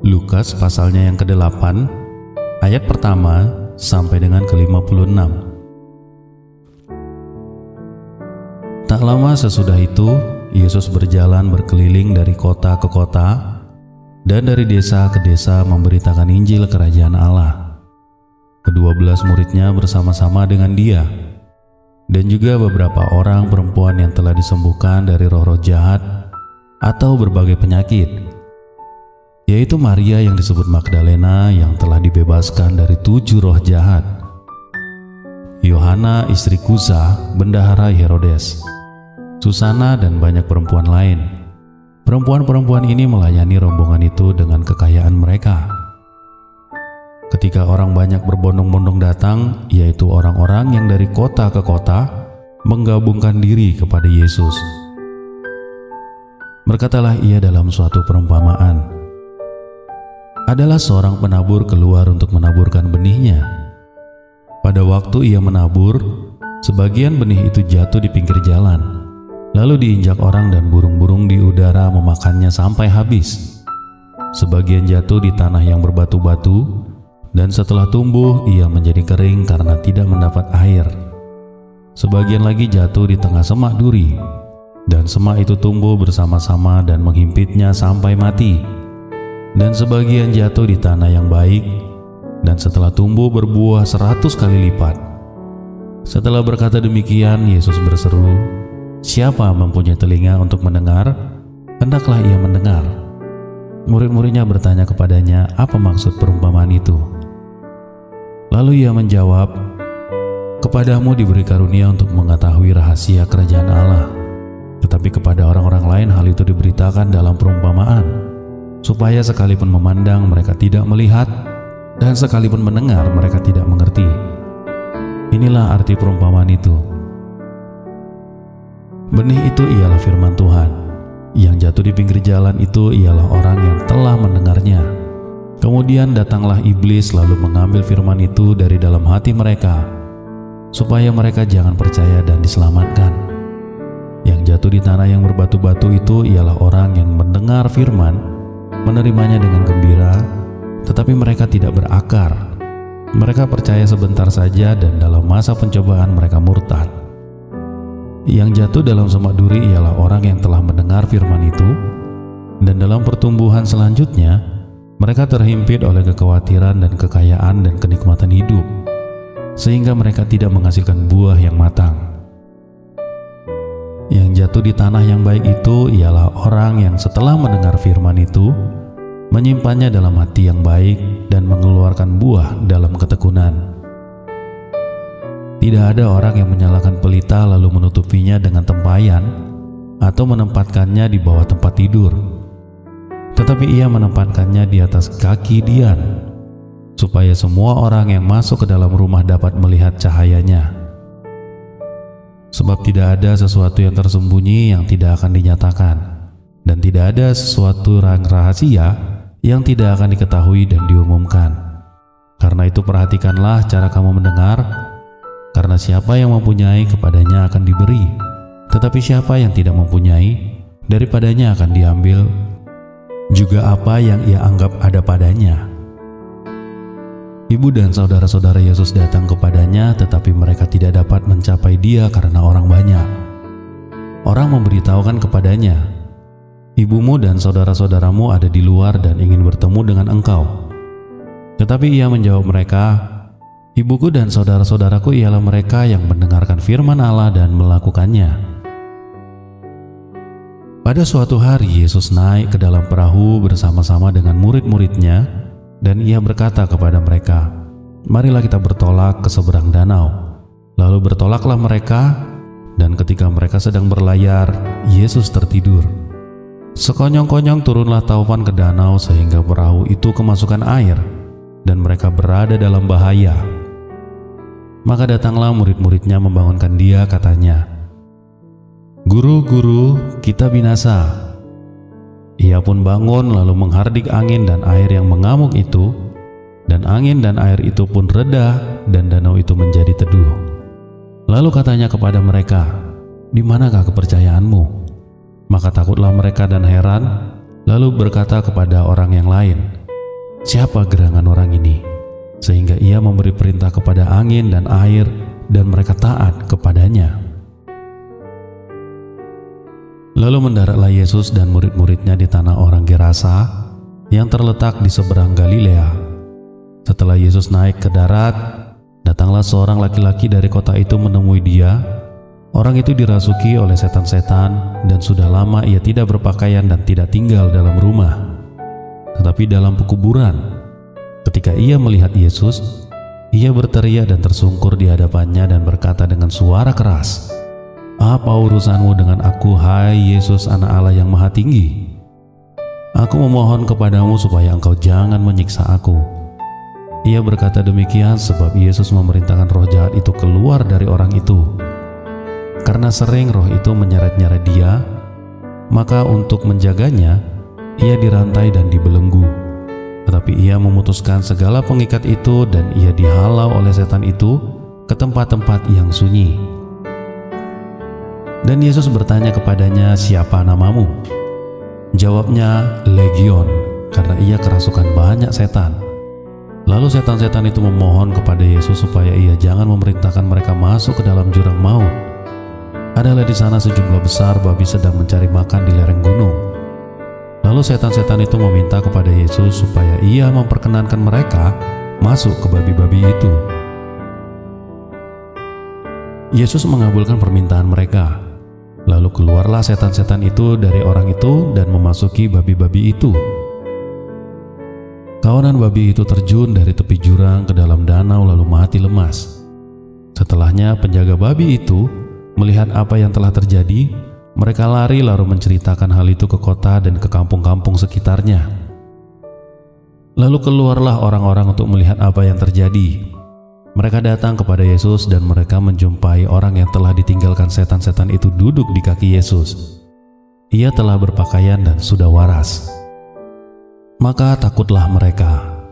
Lukas pasalnya yang ke-8, ayat pertama sampai dengan ke-56. Tak lama sesudah itu, Yesus berjalan berkeliling dari kota ke kota dan dari desa ke desa memberitakan Injil Kerajaan Allah. Ke-12 muridnya bersama-sama dengan dia, dan juga beberapa orang perempuan yang telah disembuhkan dari roh-roh jahat atau berbagai penyakit, yaitu Maria yang disebut Magdalena yang telah dibebaskan dari 7 roh jahat, Yohana istri Kusa, bendahara Herodes, Susana, dan banyak perempuan lain. Perempuan-perempuan ini melayani rombongan itu dengan kekayaan mereka. Ketika orang banyak berbondong-bondong datang, yaitu orang-orang yang dari kota ke kota, menggabungkan diri kepada Yesus. Berkatalah ia dalam suatu perumpamaan, adalah seorang penabur keluar untuk menaburkan benihnya. Pada waktu ia menabur, sebagian benih itu jatuh di pinggir jalan, lalu diinjak orang dan burung-burung di udara memakannya sampai habis. Sebagian jatuh di tanah yang berbatu-batu, dan setelah tumbuh ia menjadi kering karena tidak mendapat air. Sebagian lagi jatuh di tengah semak duri, dan semak itu tumbuh bersama-sama dan menghimpitnya sampai mati. Dan sebagian jatuh di tanah yang baik, dan setelah tumbuh berbuah 100 kali lipat. Setelah berkata demikian, Yesus berseru, "Siapa mempunyai telinga untuk mendengar, hendaklah ia mendengar." Murid-muridnya bertanya kepadanya, apa maksud perumpamaan itu? Lalu ia menjawab, "Kepadamu diberi karunia untuk mengetahui rahasia kerajaan Allah, tetapi kepada orang-orang lain hal itu diberitakan dalam perumpamaan, supaya sekalipun memandang mereka tidak melihat, dan sekalipun mendengar mereka tidak mengerti." Inilah arti perumpamaan itu. Benih itu ialah firman Tuhan. Yang jatuh di pinggir jalan itu ialah orang yang telah mendengarnya. Kemudian datanglah iblis lalu mengambil firman itu dari dalam hati mereka, supaya mereka jangan percaya dan diselamatkan. Yang jatuh di tanah yang berbatu-batu itu ialah orang yang mendengar firman, menerimanya dengan gembira, tetapi mereka tidak berakar. Mereka percaya sebentar saja dan dalam masa pencobaan mereka murtad. Yang jatuh dalam semak duri ialah orang yang telah mendengar firman itu, dan dalam pertumbuhan selanjutnya mereka terhimpit oleh kekhawatiran dan kekayaan dan kenikmatan hidup, sehingga mereka tidak menghasilkan buah yang matang. Yang jatuh di tanah yang baik itu ialah orang yang setelah mendengar firman itu, menyimpannya dalam hati yang baik dan mengeluarkan buah dalam ketekunan. Tidak ada orang yang menyalakan pelita lalu menutupinya dengan tempayan atau menempatkannya di bawah tempat tidur, tetapi ia menempatkannya di atas kaki dian, supaya semua orang yang masuk ke dalam rumah dapat melihat cahayanya. Sebab tidak ada sesuatu yang tersembunyi yang tidak akan dinyatakan, dan tidak ada sesuatu rahasia yang tidak akan diketahui dan diumumkan. Karena itu perhatikanlah cara kamu mendengar, karena siapa yang mempunyai kepadanya akan diberi, tetapi siapa yang tidak mempunyai, daripadanya akan diambil juga apa yang ia anggap ada padanya. Ibu dan saudara-saudara Yesus datang kepadanya, tetapi mereka tidak dapat mencapai dia karena orang banyak. Orang memberitahukan kepadanya, "Ibumu dan saudara-saudaramu ada di luar dan ingin bertemu dengan engkau." Tetapi ia menjawab mereka, "Ibuku dan saudara-saudaraku ialah mereka yang mendengarkan firman Allah dan melakukannya." Pada suatu hari Yesus naik ke dalam perahu bersama-sama dengan murid-muridnya, dan ia berkata kepada mereka, "Marilah kita bertolak ke seberang danau." Lalu bertolaklah mereka, dan ketika mereka sedang berlayar, Yesus tertidur. Sekonyong-konyong turunlah taupan ke danau sehingga perahu itu kemasukan air, dan mereka berada dalam bahaya. Maka datanglah murid-muridnya membangunkan dia, katanya, "Guru, guru, kita binasa." Ia pun bangun lalu menghardik angin dan air yang mengamuk itu, dan angin dan air itu pun reda dan danau itu menjadi teduh. Lalu katanya kepada mereka, "Di manakah kepercayaanmu?" Maka takutlah mereka dan heran, lalu berkata kepada orang yang lain, siapa gerangan orang ini, sehingga ia memberi perintah kepada angin dan air, dan mereka taat kepadanya. Lalu mendaratlah Yesus dan murid-muridnya di tanah orang Gerasa yang terletak di seberang Galilea. Setelah Yesus naik ke darat, datanglah seorang laki-laki dari kota itu menemui dia. Orang itu dirasuki oleh setan-setan, dan sudah lama ia tidak berpakaian dan tidak tinggal dalam rumah, tetapi dalam pekuburan. Ketika ia melihat Yesus, ia berteriak dan tersungkur di hadapannya dan berkata dengan suara keras, "Apa urusanmu dengan aku, hai Yesus, Anak Allah yang Maha Tinggi? Aku memohon kepadamu supaya engkau jangan menyiksa aku." Ia berkata demikian sebab Yesus memerintahkan roh jahat itu keluar dari orang itu. Karena sering roh itu menyeret-nyeret dia, maka untuk menjaganya, ia dirantai dan dibelenggu. Tetapi ia memutuskan segala pengikat itu dan ia dihalau oleh setan itu ke tempat-tempat yang sunyi. Dan Yesus bertanya kepadanya, "Siapa namamu?" Jawabnya, "Legion," karena ia kerasukan banyak setan. Lalu setan-setan itu memohon kepada Yesus supaya ia jangan memerintahkan mereka masuk ke dalam jurang maut. Adalah di sana sejumlah besar babi sedang mencari makan di lereng gunung. Lalu setan-setan itu meminta kepada Yesus supaya ia memperkenankan mereka masuk ke babi-babi itu. Yesus mengabulkan permintaan mereka. Lalu keluarlah setan-setan itu dari orang itu dan memasuki babi-babi itu. Kawanan babi itu terjun dari tepi jurang ke dalam danau lalu mati lemas. Setelahnya penjaga babi itu melihat apa yang telah terjadi, mereka lari lalu menceritakan hal itu ke kota dan ke kampung-kampung sekitarnya. Lalu keluarlah orang-orang untuk melihat apa yang terjadi. Mereka datang kepada Yesus dan mereka menjumpai orang yang telah ditinggalkan setan-setan itu duduk di kaki Yesus. Ia telah berpakaian dan sudah waras. Maka takutlah mereka.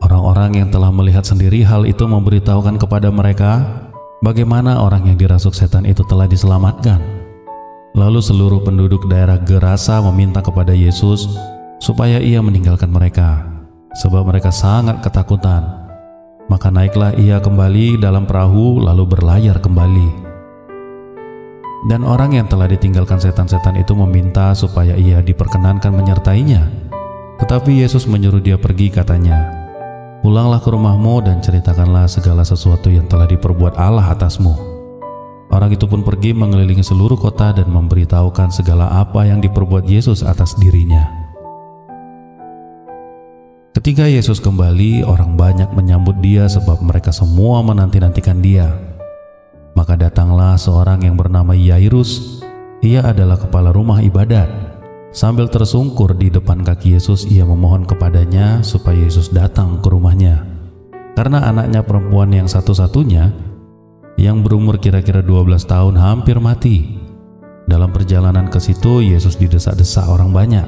Orang-orang yang telah melihat sendiri hal itu memberitahukan kepada mereka bagaimana orang yang dirasuk setan itu telah diselamatkan. Lalu seluruh penduduk daerah Gerasa meminta kepada Yesus supaya ia meninggalkan mereka, sebab mereka sangat ketakutan. Maka naiklah ia kembali dalam perahu lalu berlayar kembali. Dan orang yang telah ditinggalkan setan-setan itu meminta supaya ia diperkenankan menyertainya. Tetapi Yesus menyuruh dia pergi, katanya, "Pulanglah ke rumahmu dan ceritakanlah segala sesuatu yang telah diperbuat Allah atasmu." Orang itu pun pergi mengelilingi seluruh kota dan memberitahukan segala apa yang diperbuat Yesus atas dirinya. Ketika Yesus kembali, orang banyak menyambut dia sebab mereka semua menanti-nantikan dia. Maka datanglah seorang yang bernama Yairus. Ia adalah kepala rumah ibadat. Sambil tersungkur di depan kaki Yesus, ia memohon kepadanya supaya Yesus datang ke rumahnya. Karena anaknya perempuan yang satu-satunya, yang berumur kira-kira 12 tahun, hampir mati. Dalam perjalanan ke situ, Yesus didesak-desak orang banyak.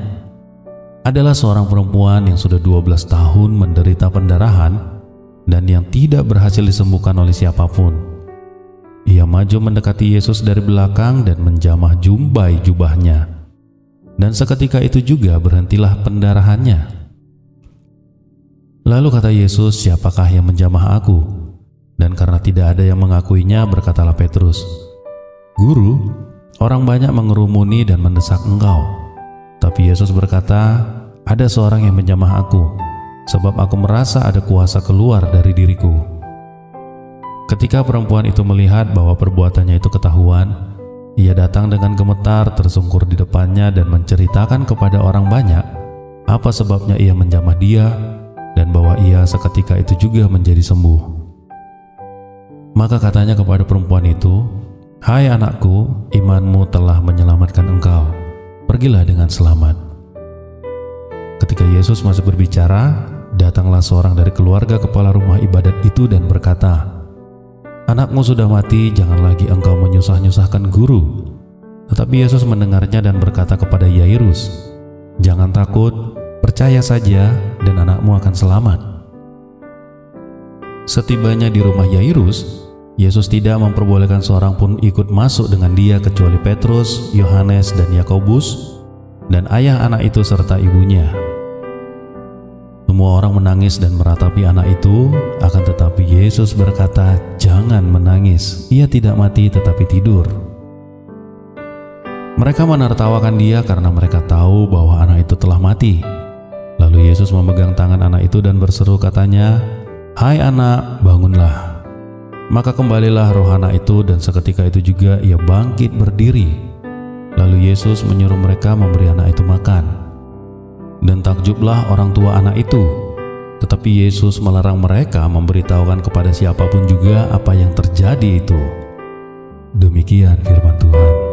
Adalah seorang perempuan yang sudah 12 tahun menderita pendarahan dan yang tidak berhasil disembuhkan oleh siapapun. Ia maju mendekati Yesus dari belakang dan menjamah jumbai jubahnya. Dan seketika itu juga berhentilah pendarahannya. Lalu kata Yesus, "Siapakah yang menjamah aku?" Dan karena tidak ada yang mengakuinya, berkatalah Petrus, "Guru, orang banyak mengerumuni dan mendesak engkau." Tapi Yesus berkata, "Ada seorang yang menjamah aku, sebab aku merasa ada kuasa keluar dari diriku." Ketika perempuan itu melihat bahwa perbuatannya itu ketahuan, ia datang dengan gemetar, tersungkur di depannya dan menceritakan kepada orang banyak apa sebabnya ia menjamah dia dan bahwa ia seketika itu juga menjadi sembuh. Maka katanya kepada perempuan itu, "Hai anakku, imanmu telah menyelamatkan engkau. Pergilah dengan selamat." Ketika Yesus masih berbicara, datanglah seorang dari keluarga kepala rumah ibadat itu dan berkata, "Anakmu sudah mati, jangan lagi engkau menyusah-nyusahkan guru." Tetapi Yesus mendengarnya dan berkata kepada Yairus, "Jangan takut, percaya saja dan anakmu akan selamat." Setibanya di rumah Yairus, Yesus tidak memperbolehkan seorang pun ikut masuk dengan dia kecuali Petrus, Yohanes, dan Yakobus, dan ayah anak itu serta ibunya. Semua orang menangis dan meratapi anak itu, akan tetapi Yesus berkata, "Jangan menangis, ia tidak mati tetapi tidur." Mereka menertawakan dia karena mereka tahu bahwa anak itu telah mati. Lalu Yesus memegang tangan anak itu dan berseru, katanya, "Hai anak, bangunlah." Maka kembalilah roh anak itu, dan seketika itu juga ia bangkit berdiri. Lalu Yesus menyuruh mereka memberi anak itu makan. Dan takjublah orang tua anak itu. Tetapi Yesus melarang mereka memberitahukan kepada siapapun juga apa yang terjadi itu. Demikian firman Tuhan.